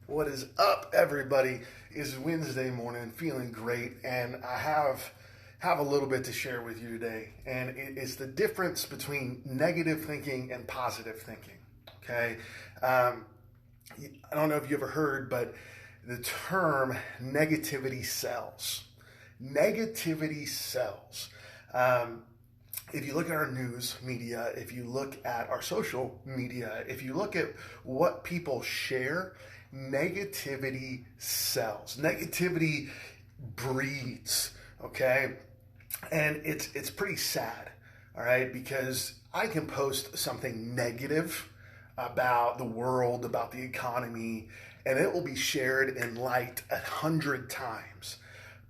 What is up, everybody? It's Wednesday morning, feeling great, and I have a little bit to share with you today. And it's the difference between negative thinking and positive thinking. Okay, I don't know if you ever heard, but the term negativity sells. Negativity sells. If you look at our news media, if you look at our social media, if you look at what people share, negativity sells. Negativity breeds, okay? And it's pretty sad, all right? Because I can post something negative about the world, about the economy, and it will be shared and liked 100 times.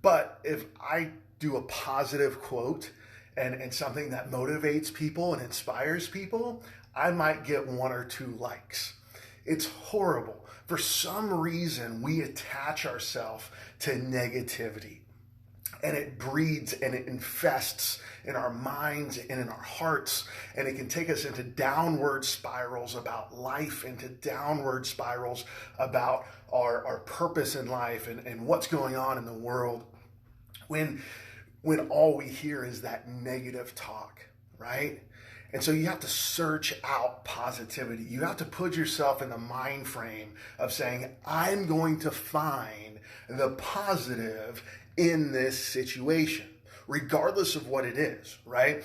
But if I do a positive quote and something that motivates people and inspires people, I might get one or two likes. It's horrible. For some reason, we attach ourselves to negativity. And it breeds and it infests in our minds and in our hearts. And it can take us into downward spirals about life, into downward spirals about our purpose in life and what's going on in the world. When all we hear is that negative talk, right? And so you have to search out positivity. You have to put yourself in the mind frame of saying, I'm going to find the positive in this situation, regardless of what it is, right?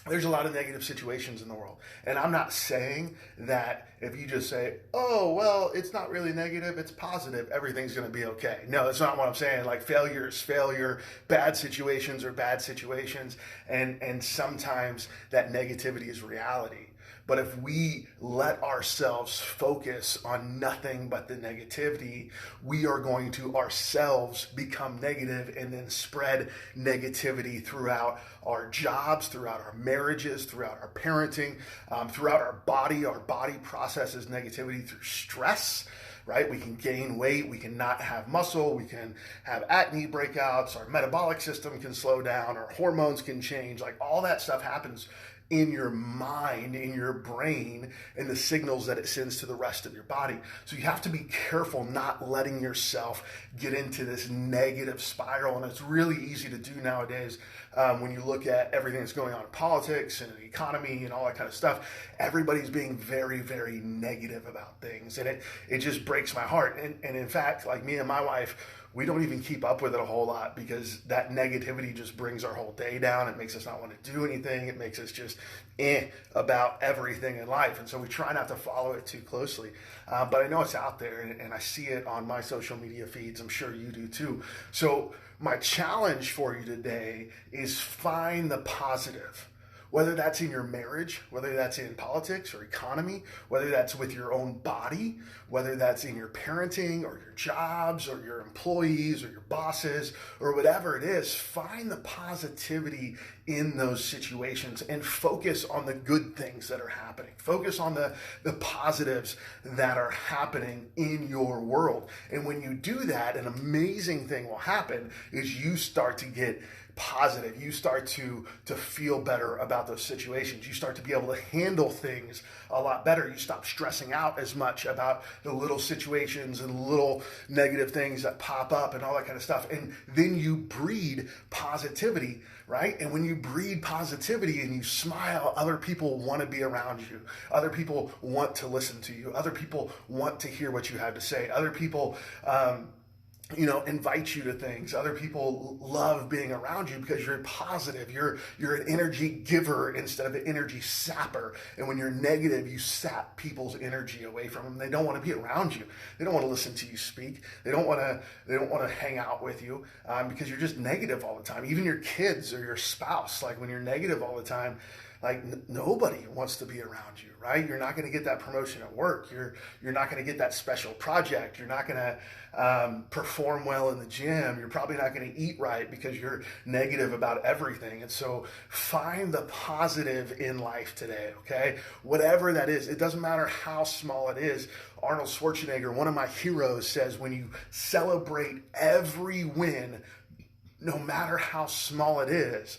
There's a lot of negative situations in the world. And I'm not saying that if you just say, oh, well, it's not really negative, it's positive, everything's going to be okay. No, that's not what I'm saying. Like failure is failure, bad situations are bad situations, and sometimes that negativity is reality. But if we let ourselves focus on nothing but the negativity, we are going to ourselves become negative and then spread negativity throughout our jobs, throughout our marriages, throughout our parenting, throughout our body. Our body processes negativity through stress. Right? We can gain weight, we can not have muscle, we can have acne breakouts, our metabolic system can slow down, our hormones can change. Like all that stuff happens in your mind, in your brain, and the signals that it sends to the rest of your body. So you have to be careful not letting yourself get into this negative spiral. And it's really easy to do nowadays when you look at everything that's going on in politics and the economy and all that kind of stuff. Everybody's being very, very negative about things. And it just breaks my heart. And in fact, like me and my wife, we don't even keep up with it a whole lot because that negativity just brings our whole day down. It makes us not want to do anything. It makes us just about everything in life. And so we try not to follow it too closely. But I know it's out there and I see it on my social media feeds. I'm sure you do too. So my challenge for you today is find the positive. Whether that's in your marriage, whether that's in politics or economy, whether that's with your own body, whether that's in your parenting or your jobs or your employees or your bosses or whatever it is, find the positivity in those situations and focus on the good things that are happening. Focus on the positives that are happening in your world. And when you do that, an amazing thing will happen is you start to get positive. You start to feel better about those situations. You start to be able to handle things a lot better. You stop stressing out as much about the little situations and little negative things that pop up and all that kind of stuff. And then you breed positivity, right? And when you breed positivity and you smile, other people want to be around you. Other people want to listen to you. Other people want to hear what you have to say. Other people, invite you to things. Other people love being around you because you're positive. You're an energy giver instead of an energy sapper. And when you're negative, you sap people's energy away from them. They don't want to be around you. They don't want to listen to you speak. They don't want to hang out with you because you're just negative all the time. Even your kids or your spouse, like when you're negative all the time, like nobody wants to be around you, right? You're not going to get that promotion at work. You're not going to get that special project. You're not going to perform well in the gym. You're probably not going to eat right because you're negative about everything. And so find the positive in life today, okay? Whatever that is, it doesn't matter how small it is. Arnold Schwarzenegger, one of my heroes, says when you celebrate every win, no matter how small it is,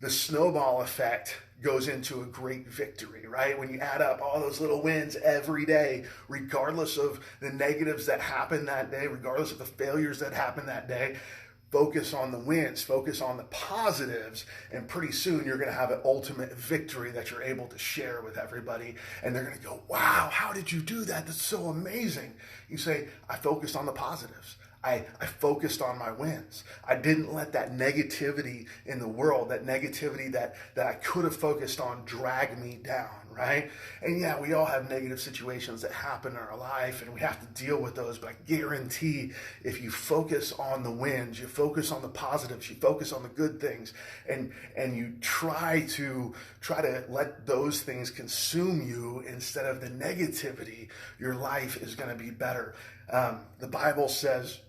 the snowball effect goes into a great victory, right? When you add up all those little wins every day, regardless of the negatives that happen that day, regardless of the failures that happen that day, focus on the wins, focus on the positives, and pretty soon you're going to have an ultimate victory that you're able to share with everybody. And they're going to go, wow, how did you do that? That's so amazing. You say, I focused on the positives. I focused on my wins. I didn't let that negativity in the world, that negativity that I could have focused on, drag me down, right? And yeah, we all have negative situations that happen in our life, and we have to deal with those. But I guarantee if you focus on the wins, you focus on the positives, you focus on the good things, and you try to let those things consume you instead of the negativity, your life is going to be better. The Bible says,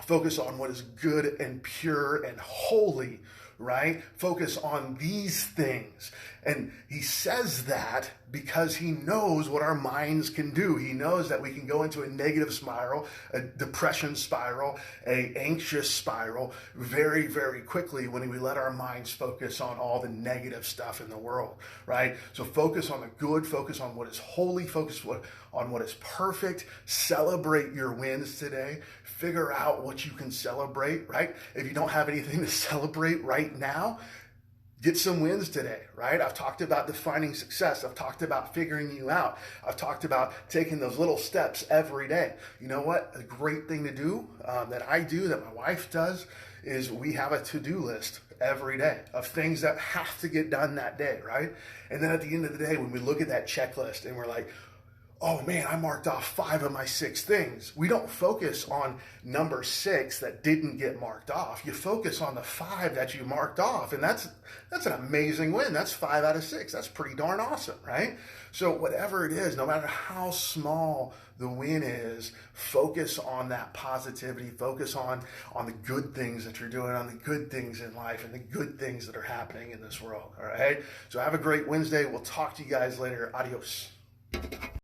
focus on what is good and pure and holy, right? Focus on these things. And he says that because he knows what our minds can do. He knows that we can go into a negative spiral, a depression spiral, an anxious spiral very, very quickly when we let our minds focus on all the negative stuff in the world, right? So focus on the good, focus on what is holy, focus on what is perfect. Celebrate your wins today. Figure out what you can celebrate, right? If you don't have anything to celebrate right now, get some wins today, right? I've talked about defining success. I've talked about figuring you out. I've talked about taking those little steps every day. You know what? A great thing to do that I do, that my wife does, is we have a to-do list every day of things that have to get done that day, right? And then at the end of the day, when we look at that checklist and we're like, oh man, I marked off 5 of my 6 things. We don't focus on number 6 that didn't get marked off. You focus on the 5 that you marked off, and that's an amazing win. That's 5 out of 6. That's pretty darn awesome, right? So whatever it is, no matter how small the win is, focus on that positivity. Focus on the good things that you're doing, on the good things in life, and the good things that are happening in this world, all right? So have a great Wednesday. We'll talk to you guys later. Adios.